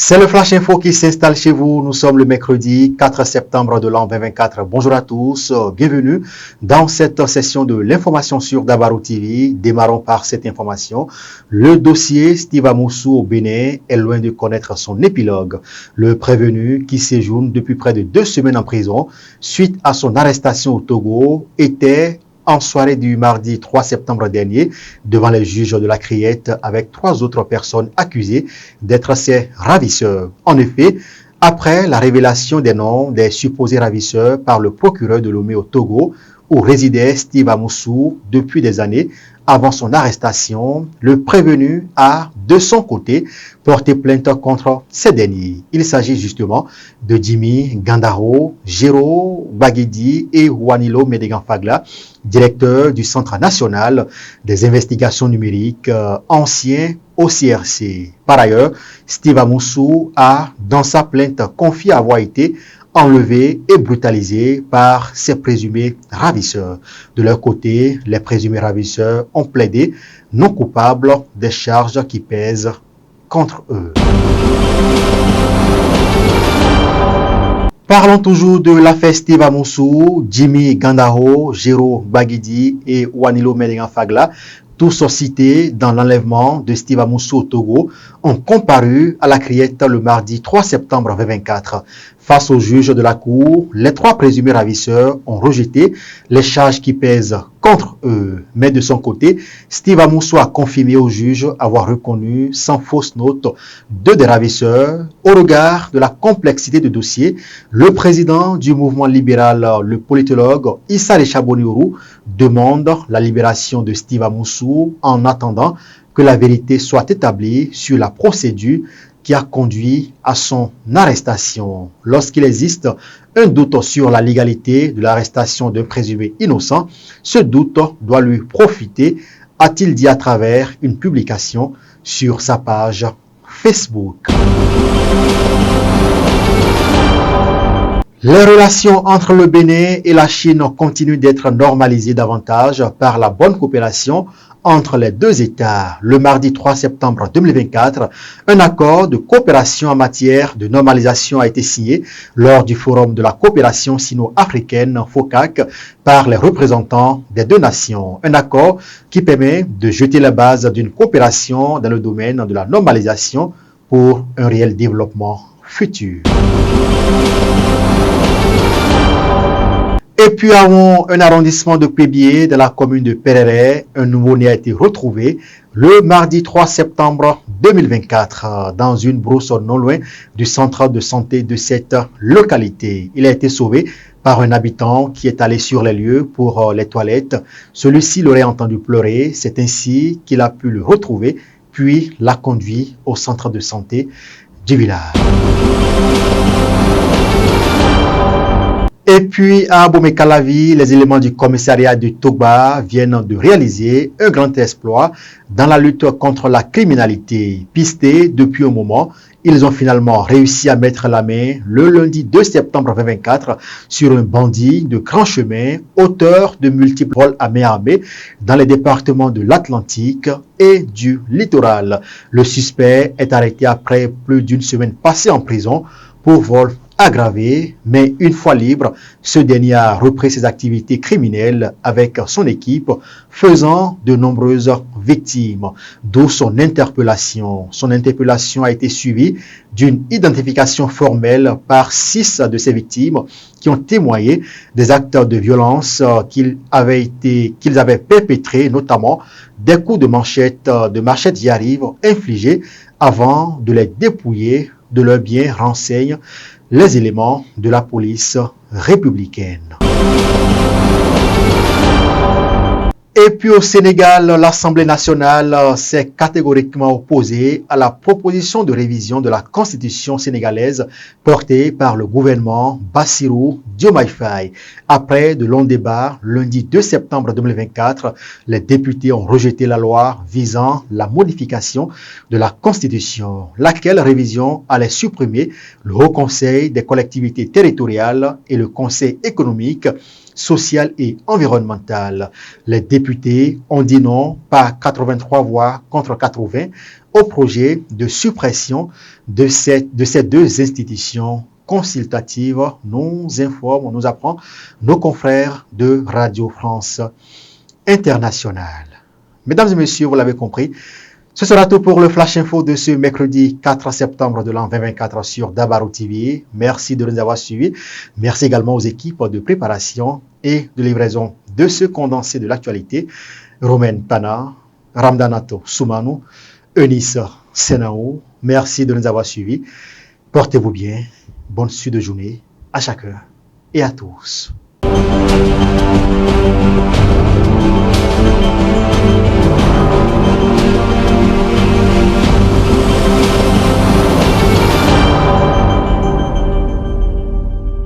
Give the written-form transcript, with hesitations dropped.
C'est le Flash Info qui s'installe chez vous. Nous sommes le mercredi 4 septembre de l'an 2024. Bonjour à tous, bienvenue dans cette session de l'information sur Dabarou TV. Démarrons par cette information. Le dossier Steve Amoussou au Bénin est loin de connaître son épilogue. Le prévenu, qui séjourne depuis près de 2 semaines en prison suite à son arrestation au Togo, était en soirée du mardi 3 septembre dernier devant les juges de la Criette avec 3 autres personnes accusées d'être ses ravisseurs. En effet, après la révélation des noms des supposés ravisseurs par le procureur de Lomé au Togo, où résidait Steve Amoussou depuis des années avant son arrestation, le prévenu a, de son côté, porté plainte contre ces derniers. Il s'agit justement de Jimmy Gandaro, Jero Baguidi et Juanilo Medegan-Fagla, directeur du Centre national des investigations numériques, ancien au CRC. Par ailleurs, Steve Amoussou a, dans sa plainte, confié avoir été enlevés et brutalisés par ces présumés ravisseurs. De leur côté, les présumés ravisseurs ont plaidé non coupables des charges qui pèsent contre eux. Parlons toujours de l'affaire Steve Amoussou, Jimmy Gandaro, Jero Baguidi et Juanilo Medegan-Fagla, tous cités dans l'enlèvement de Steve Amoussou au Togo, ont comparu à la Criette le mardi 3 septembre 2024. Face au juge de la Cour, les 3 présumés ravisseurs ont rejeté les charges qui pèsent contre eux. Mais de son côté, Steve Amoussou a confirmé au juge avoir reconnu sans fausse note 2 des ravisseurs. Au regard de la complexité du dossier, le président du mouvement libéral, le politologue Issa Rechaboniourou, demande la libération de Steve Amoussou en attendant que la vérité soit établie sur la procédure qui a conduit à son arrestation. Lorsqu'il existe un doute sur la légalité de l'arrestation d'un présumé innocent, ce doute doit lui profiter, a-t-il dit à travers une publication sur sa page Facebook. Les relations entre le Bénin et la Chine continuent d'être normalisées davantage par la bonne coopération entre les 2 États. Le mardi 3 septembre 2024, un accord de coopération en matière de normalisation a été signé lors du Forum de la coopération sino-africaine FOCAC par les représentants des 2 nations. Un accord qui permet de jeter la base d'une coopération dans le domaine de la normalisation pour un réel développement futur. Et puis avant un arrondissement de Pébié dans la commune de Perere, un nouveau-né a été retrouvé le mardi 3 septembre 2024 dans une brousse non loin du centre de santé de cette localité. Il a été sauvé par un habitant qui est allé sur les lieux pour les toilettes. Celui-ci l'aurait entendu pleurer. C'est ainsi qu'il a pu le retrouver, puis l'a conduit au centre de santé du village. Et puis à Abomey-Calavi, les éléments du commissariat de Togba viennent de réaliser un grand exploit dans la lutte contre la criminalité. Pistés depuis un moment, ils ont finalement réussi à mettre la main le lundi 2 septembre 2024 sur un bandit de grand chemin, auteur de multiples vols à main armée dans les départements de l'Atlantique et du littoral. Le suspect est arrêté après plus d'1 semaine passée en prison pour vol aggravé, mais une fois libre, ce dernier a repris ses activités criminelles avec son équipe, faisant de nombreuses victimes, d'où son interpellation. Son interpellation a été suivie d'une identification formelle par 6 de ses victimes qui ont témoigné des actes de violence qu'ils avaient perpétrés, notamment des coups de machette Yariv infligés avant de les dépouiller de leurs biens, renseignent les éléments de la police républicaine. Et puis au Sénégal, l'Assemblée nationale s'est catégoriquement opposée à la proposition de révision de la Constitution sénégalaise portée par le gouvernement Bassirou Diomaye Faye. Après de longs débats, lundi 2 septembre 2024, les députés ont rejeté la loi visant la modification de la Constitution, laquelle révision allait supprimer le Haut Conseil des collectivités territoriales et le Conseil économique, sociale et environnementale. Les députés ont dit non par 83 voix contre 80 au projet de suppression de ces deux institutions consultatives, nous apprend nos confrères de Radio France Internationale. Mesdames et messieurs, vous l'avez compris, ce sera tout pour le Flash Info de ce mercredi 4 septembre de l'an 2024 sur Dabarou TV. Merci de nous avoir suivis. Merci également aux équipes de préparation et de livraison de ce condensé de l'actualité. Romaine Pana, Ramdanato Soumanou, Eunice Senaou. Merci de nous avoir suivis. Portez-vous bien. Bonne suite de journée à chacun et à tous.